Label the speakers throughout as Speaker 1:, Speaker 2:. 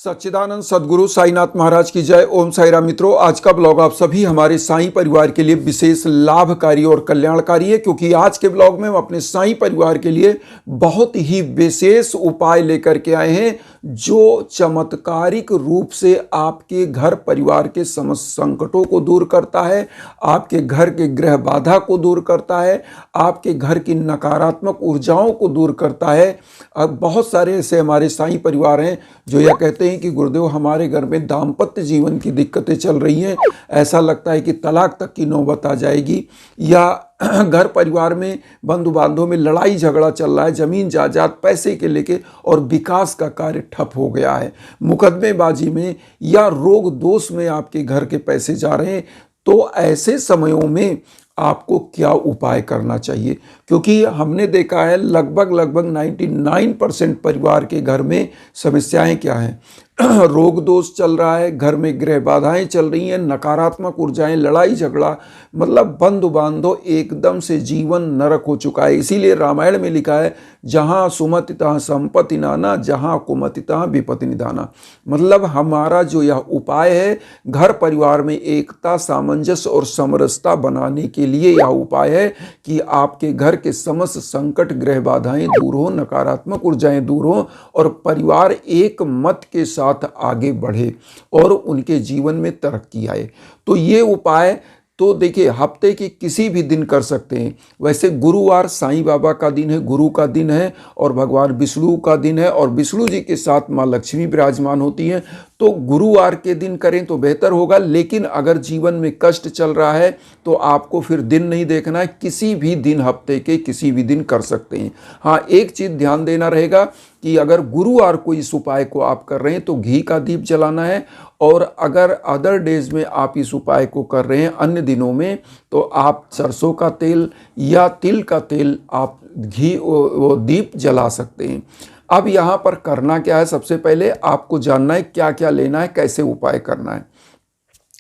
Speaker 1: सच्चिदानंद सद्गुरु साईनाथ महाराज की जय। ओम साई राम। मित्रों, आज का ब्लॉग आप सभी हमारे साईं परिवार के लिए विशेष लाभकारी और कल्याणकारी है, क्योंकि आज के ब्लॉग में हम अपने साईं परिवार के लिए बहुत ही विशेष उपाय लेकर के आए हैं, जो चमत्कारिक रूप से आपके घर परिवार के समस्त संकटों को दूर करता है, आपके घर के ग्रह बाधा को दूर करता है, आपके घर की नकारात्मक ऊर्जाओं को दूर करता है। अब बहुत सारे ऐसे हमारे साईं परिवार हैं जो यह कहते हैं कि गुरुदेव, हमारे घर में दाम्पत्य जीवन की दिक्कतें चल रही हैं, ऐसा लगता है कि तलाक तक की नौबत आ जाएगी, या घर परिवार में बंधु बांधवों में लड़ाई झगड़ा चल रहा है, जमीन जायदाद पैसे के लेके, और विकास का कार्य ठप हो गया है, मुकदमेबाजी में या रोग दोष में आपके घर के पैसे जा रहे हैं। तो ऐसे समयों में आपको क्या उपाय करना चाहिए, क्योंकि हमने देखा है लगभग 99% परिवार के घर में समस्याएं क्या हैं। रोग दोष चल रहा है, घर में ग्रह बाधाएं चल रही हैं, नकारात्मक ऊर्जाएं, लड़ाई झगड़ा, मतलब बंधु बांधव एकदम से जीवन नरक हो चुका है। इसीलिए रामायण में लिखा है, जहाँ सुमति तहाँ संपत्ति नाना, जहाँ कुमति तहाँ विपत्ति निधाना। मतलब हमारा जो यह उपाय है, घर परिवार में एकता, सामंजस्य और समरसता बनाने के लिए यह उपाय है कि आपके घर के समस्त संकट, ग्रह बाधाएं दूर हो, नकारात्मक ऊर्जाएं दूर हो और परिवार एक मत के साथ आगे बढ़े और उनके जीवन में तरक्की आए। तो ये उपाय तो देखिए हफ्ते के किसी भी दिन कर सकते हैं। वैसे गुरुवार साईं बाबा का दिन है, गुरु का दिन है, और भगवान विष्णु का दिन है, और विष्णु जी के साथ माँ लक्ष्मी विराजमान होती हैं, तो गुरुवार के दिन करें तो बेहतर होगा। लेकिन अगर जीवन में कष्ट चल रहा है तो आपको फिर दिन नहीं देखना है, किसी भी दिन हफ्ते के किसी भी दिन कर सकते हैं। हाँ, एक चीज़ ध्यान देना रहेगा कि अगर गुरुवार को इस उपाय को आप कर रहे हैं तो घी का दीप जलाना है, और अगर अदर डेज में आप इस उपाय को कर रहे हैं अन्य दिनों में, तो आप सरसों का तेल या तिल का तेल आप घी वो दीप जला सकते हैं। अब यहाँ पर करना क्या है, सबसे पहले आपको जानना है क्या क्या लेना है, कैसे उपाय करना है।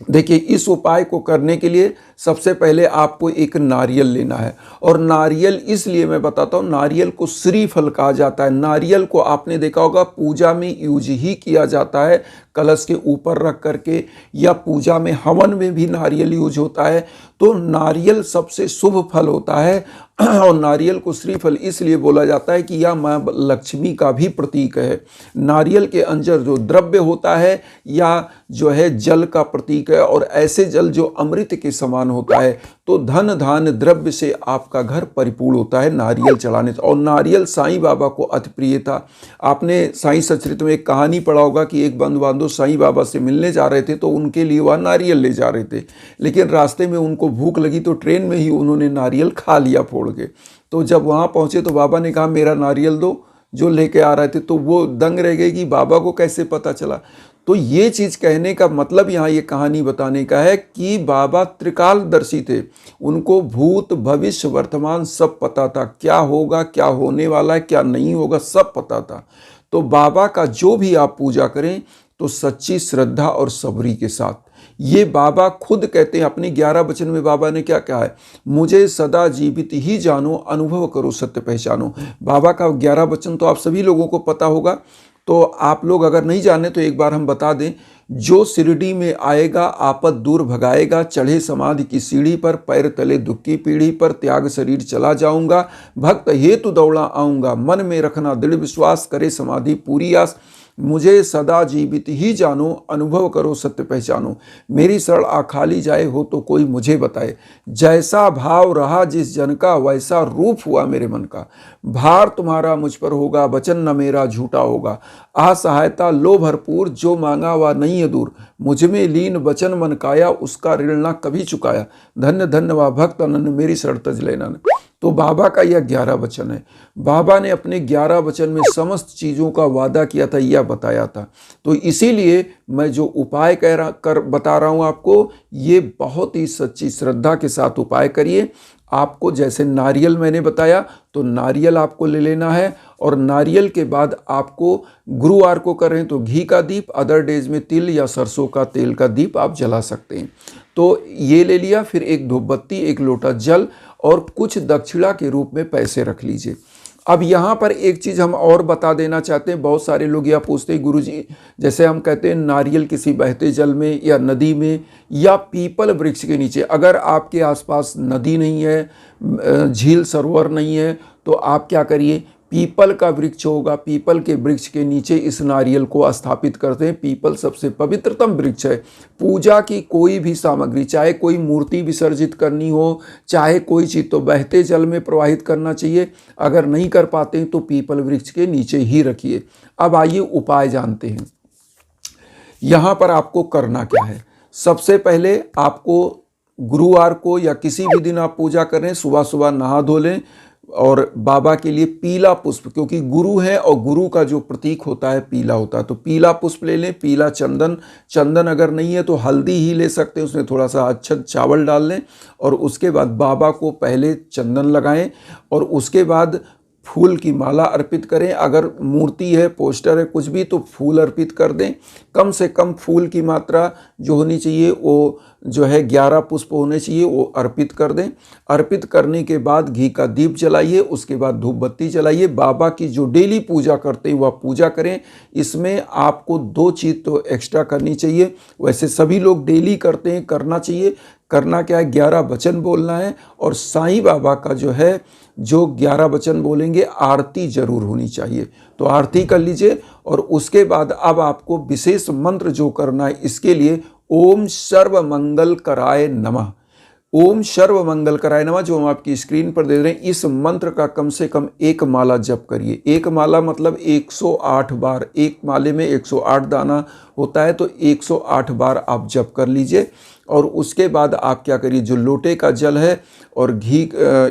Speaker 1: देखिए, इस उपाय को करने के लिए सबसे पहले आपको एक नारियल लेना है, और नारियल इसलिए मैं बताता हूँ, नारियल को श्रीफल कहा जाता है। नारियल को आपने देखा होगा पूजा में यूज ही किया जाता है, कलश के ऊपर रख करके, या पूजा में हवन में भी नारियल यूज होता है। तो नारियल सबसे शुभ फल होता है, और नारियल को श्रीफल इसलिए बोला जाता है कि यह माँ लक्ष्मी का भी प्रतीक है। नारियल के अंदर जो द्रव्य होता है या जो है जल का प्रतीक है, और ऐसे जल जो अमृत के समान होता है। तो धन धान्य द्रव्य से आपका घर परिपूर्ण होता है नारियल चढ़ाने से। और नारियल साईं बाबा को अति प्रिय था। आपने साईं सचरित में एक कहानी पढ़ा होगा कि एक बंधु बांधव साईं बाबा से मिलने जा रहे थे, तो उनके लिए वह नारियल ले जा रहे थे, लेकिन रास्ते में उनको भूख लगी तो ट्रेन में ही उन्होंने नारियल खा लिया फोड़ के। तो जब वहाँ पहुँचे तो बाबा ने कहा मेरा नारियल दो, जो लेके आ रहे थे। तो वो दंग रह गए कि बाबा को कैसे पता चला। तो ये चीज़ कहने का मतलब यहाँ ये कहानी बताने का है कि बाबा त्रिकालदर्शी थे, उनको भूत भविष्य वर्तमान सब पता था, क्या होगा, क्या होने वाला है, क्या नहीं होगा, सब पता था। तो बाबा का जो भी आप पूजा करें तो सच्ची श्रद्धा और सबरी के साथ। ये बाबा खुद कहते हैं अपने 11 वचन में, बाबा ने क्या कहा है, मुझे सदा जीवित ही जानो, अनुभव करो सत्य पहचानो। बाबा का 11 वचन तो आप सभी लोगों को पता होगा, तो आप लोग अगर नहीं जाने तो एक बार हम बता दें। जो शिरडी में आएगा आपद दूर भगाएगा, चढ़े समाधि की सीढ़ी पर, पैर तले दुख की पीढ़ी पर, त्याग शरीर चला जाऊंगा, भक्त हेतु दौड़ा आऊंगा, मन में रखना दृढ़ विश्वास, करे समाधि पूरी आस, मुझे सदा जीवित ही जानो, अनुभव करो सत्य पहचानो, मेरी शरण आखाली जाए हो तो कोई मुझे बताए, जैसा भाव रहा जिस जन का वैसा रूप हुआ मेरे मन का, भार तुम्हारा मुझ पर होगा, वचन न मेरा झूठा होगा, असहायता लो भरपूर, जो मांगा वह नहीं है दूर, मुझ में लीन वचन मन काया, उसका ऋण ना कभी चुकाया, धन्य धन्य वह भक्त अनन्य, मेरी शरण तज लेना। तो बाबा का यह 11 वचन है। बाबा ने अपने 11 वचन में समस्त चीज़ों का वादा किया था, यह बताया था। तो इसीलिए मैं जो उपाय बता रहा हूँ आपको, ये बहुत ही सच्ची श्रद्धा के साथ उपाय करिए। आपको जैसे नारियल मैंने बताया, तो नारियल आपको ले लेना है, और नारियल के बाद आपको गुरुवार को कर रहे हैं तो घी का दीप, अदर डेज में तिल या सरसों का तेल का दीप आप जला सकते हैं। तो ये ले लिया, फिर एक धूपबत्ती, एक लोटा जल और कुछ दक्षिणा के रूप में पैसे रख लीजिए। अब यहाँ पर एक चीज़ हम और बता देना चाहते हैं। बहुत सारे लोग यह पूछते हैं गुरुजी, जैसे हम कहते हैं नारियल किसी बहते जल में या नदी में या पीपल वृक्ष के नीचे, अगर आपके आसपास नदी नहीं है, झील सरोवर नहीं है, तो आप क्या करिए, पीपल का वृक्ष होगा, पीपल के वृक्ष के नीचे इस नारियल को स्थापित करते हैं। पीपल सबसे पवित्रतम वृक्ष है। पूजा की कोई भी सामग्री, चाहे कोई मूर्ति विसर्जित करनी हो, चाहे कोई चीज़, तो बहते जल में प्रवाहित करना चाहिए। अगर नहीं कर पाते हैं तो पीपल वृक्ष के नीचे ही रखिए। अब आइए उपाय जानते हैं। यहाँ पर आपको करना क्या है। सबसे पहले आपको गुरुवार को या किसी भी दिन आप पूजा करें, सुबह सुबह नहा धो लें और बाबा के लिए पीला पुष्प, क्योंकि गुरु है और गुरु का जो प्रतीक होता है पीला होता है, तो पीला पुष्प ले लें। पीला चंदन, चंदन अगर नहीं है तो हल्दी ही ले सकते हैं, उसमें थोड़ा सा अच्छत चावल डाल लें और उसके बाद बाबा को पहले चंदन लगाएं और उसके बाद फूल की माला अर्पित करें। अगर मूर्ति है, पोस्टर है, कुछ भी, तो फूल अर्पित कर दें। कम से कम फूल की मात्रा जो होनी चाहिए वो जो है 11 पुष्प होने चाहिए, वो अर्पित कर दें। अर्पित करने के बाद घी का दीप जलाइए, उसके बाद धूप बत्ती जलाइए। बाबा की जो डेली पूजा करते हैं वह पूजा करें। इसमें आपको 2 चीज़ तो एक्स्ट्रा करनी चाहिए, वैसे सभी लोग डेली करते हैं, करना चाहिए। करना क्या है, 11 वचन बोलना है और साईं बाबा का जो है जो 11 वचन बोलेंगे, आरती जरूर होनी चाहिए, तो आरती कर लीजिए। और उसके बाद अब आपको विशेष मंत्र जो करना है, इसके लिए ओम सर्व मंगल कराय नमः, ओम सर्व मंगल कराय नमः जो हम आपकी स्क्रीन पर दे रहे हैं, इस मंत्र का कम से कम 1 माला जप करिए। 1 माला मतलब 108 बार, एक माले में 108 दाना होता है, तो 108 बार आप जप कर लीजिए। और उसके बाद आप क्या करिए, जो लोटे का जल है और घी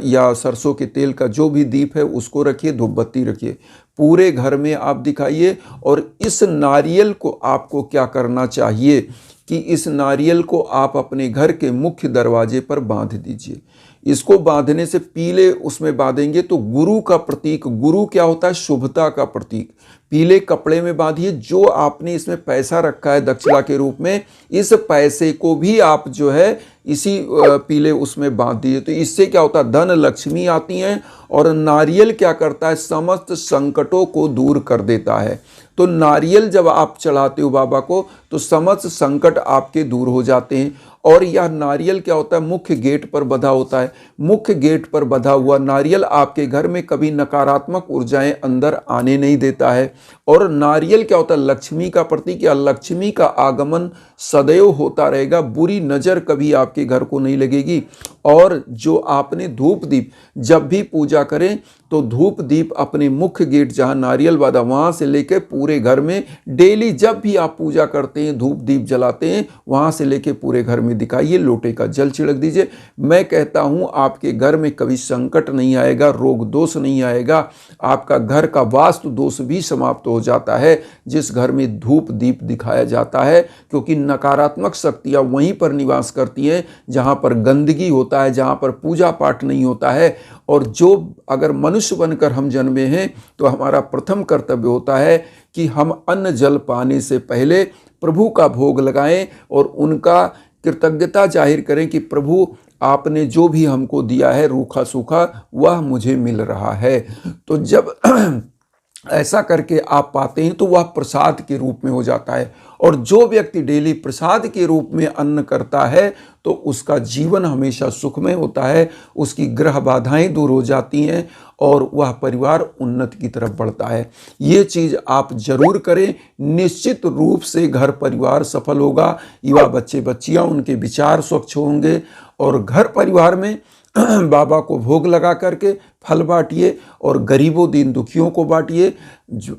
Speaker 1: या सरसों के तेल का जो भी दीप है उसको रखिए, धूप बत्ती रखिए, पूरे घर में आप दिखाइए। और इस नारियल को आपको क्या करना चाहिए कि इस नारियल को आप अपने घर के मुख्य दरवाजे पर बांध दीजिए। इसको बांधने से पीले उसमें बांधेंगे तो गुरु का प्रतीक, गुरु क्या होता है, शुभता का प्रतीक, पीले कपड़े में बांधिए। जो आपने इसमें पैसा रखा है दक्षिणा के रूप में, इस पैसे को भी आप जो है इसी पीले उसमें बांध दीजिए। तो इससे क्या होता है, धन लक्ष्मी आती हैं और नारियल क्या करता है, समस्त संकटों को दूर कर देता है। तो नारियल जब आप चढ़ाते हो बाबा को तो समस्त संकट आपके दूर हो जाते हैं। और यह नारियल क्या होता है, मुख्य गेट पर बंधा होता है। मुख्य गेट पर बंधा हुआ नारियल आपके घर में कभी नकारात्मक ऊर्जाएं अंदर आने नहीं देता है। और नारियल क्या होता है, लक्ष्मी का प्रतीक, या लक्ष्मी का आगमन सदैव होता रहेगा, बुरी नज़र कभी आपके घर को नहीं लगेगी। और जो आपने धूप दीप जब भी पूजा करें तो धूप दीप अपने मुख्य गेट जहाँ नारियल बांधा वहाँ से लेकर पूरे घर में डेली जब भी आप पूजा करते हैं धूप दीप जलाते हैं वहाँ से लेकर पूरे घर में दिखाइए, लोटे का जल छिड़क दीजिए। मैं कहता हूँ आपके घर में कभी संकट नहीं आएगा, रोग दोष नहीं आएगा, आपका घर का वास्तु दोष भी समाप्त हो जाता है जिस घर में धूप दीप दिखाया जाता है। क्योंकि नकारात्मक शक्तियाँ वहीं पर निवास करती हैं जहाँ पर गंदगी होता है, जहाँ पर पूजा पाठ नहीं होता है। और जो अगर मनुष्य बनकर हम जन्मे हैं तो हमारा प्रथम कर्तव्य होता है कि हम अन्न जल पाने से पहले प्रभु का भोग लगाएं और उनका कृतज्ञता जाहिर करें कि प्रभु आपने जो भी हमको दिया है रूखा सूखा वह मुझे मिल रहा है। तो जब ऐसा करके आप पाते हैं तो वह प्रसाद के रूप में हो जाता है। और जो व्यक्ति डेली प्रसाद के रूप में अन्न करता है तो उसका जीवन हमेशा सुखमय होता है, उसकी ग्रह बाधाएं दूर हो जाती हैं और वह परिवार उन्नति की तरफ बढ़ता है। ये चीज़ आप जरूर करें, निश्चित रूप से घर परिवार सफल होगा, युवा बच्चे बच्चियां उनके विचार स्वच्छ होंगे और घर परिवार में बाबा को भोग लगा करके फल बांटिए और गरीबों दीन दुखियों को बांटिए,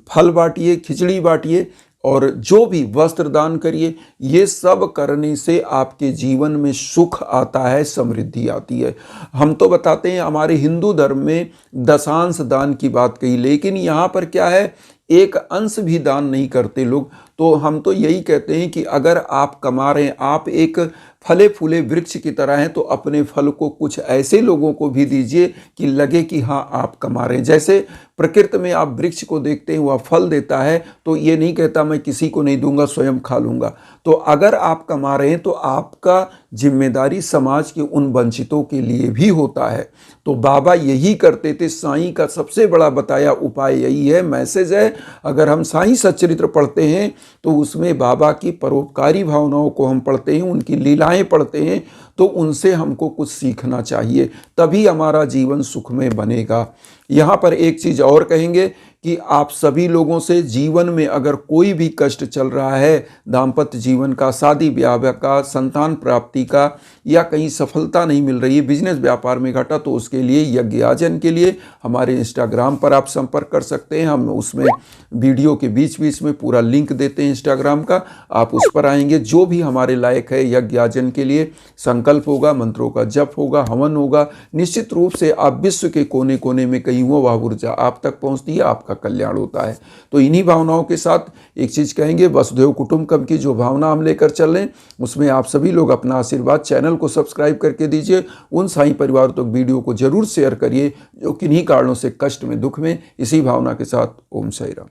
Speaker 1: फल बांटिए, खिचड़ी बांटिए और जो भी वस्त्र दान करिए। ये सब करने से आपके जीवन में सुख आता है, समृद्धि आती है। हम तो बताते हैं हमारे हिंदू धर्म में दशांश दान की बात कही, लेकिन यहाँ पर क्या है, एक अंश भी दान नहीं करते लोग। तो हम तो यही कहते हैं कि अगर आप कमा रहे हैं, आप एक फले फूले वृक्ष की तरह हैं, तो अपने फल को कुछ ऐसे लोगों को भी दीजिए कि लगे कि हाँ आप कमा रहे हैं। जैसे प्रकृति में आप वृक्ष को देखते हैं, वह फल देता है तो ये नहीं कहता मैं किसी को नहीं दूंगा, स्वयं खा लूंगा। तो अगर आप कमा रहे हैं तो आपका जिम्मेदारी समाज के उन वंचितों के लिए भी होता है। तो बाबा यही करते थे। साईं का सबसे बड़ा बताया उपाय यही है, मैसेज है। अगर हम साईं सच्चरित्र पढ़ते हैं तो उसमें बाबा की परोपकारी भावनाओं को हम पढ़ते हैं, उनकी लीलाएं पढ़ते हैं, तो उनसे हमको कुछ सीखना चाहिए, तभी हमारा जीवन सुखमय बनेगा। यहाँ पर एक चीज़ और कहेंगे कि आप सभी लोगों से जीवन में अगर कोई भी कष्ट चल रहा है, दाम्पत्य जीवन का, शादी ब्याह का, संतान प्राप्ति का, या कहीं सफलता नहीं मिल रही है, बिजनेस व्यापार में घाटा, तो उसके लिए यज्ञयाजन के लिए हमारे इंस्टाग्राम पर आप संपर्क कर सकते हैं। हम उसमें वीडियो के बीच बीच में पूरा लिंक देते हैं इंस्टाग्राम का, आप उस पर आएंगे। जो भी हमारे लायक है यज्ञयाजन के लिए संकल्प होगा, मंत्रों का जप होगा, हवन होगा, निश्चित रूप से आप विश्व के कोने कोने में कहीं हो, वह ऊर्जा आप तक पहुँचती है, आपका कल्याण होता है। तो इन्हीं भावनाओं के साथ एक चीज कहेंगे, वसुधैव कुटुंबकम की जो भावना हम लेकर चल रहे हैं, उसमें आप सभी लोग अपना आशीर्वाद, चैनल को सब्सक्राइब करके दीजिए। उन साईं परिवार तक वीडियो को जरूर शेयर करिए जो किन्हीं कारणों से कष्ट में, दुख में। इसी भावना के साथ ओम साईं राम।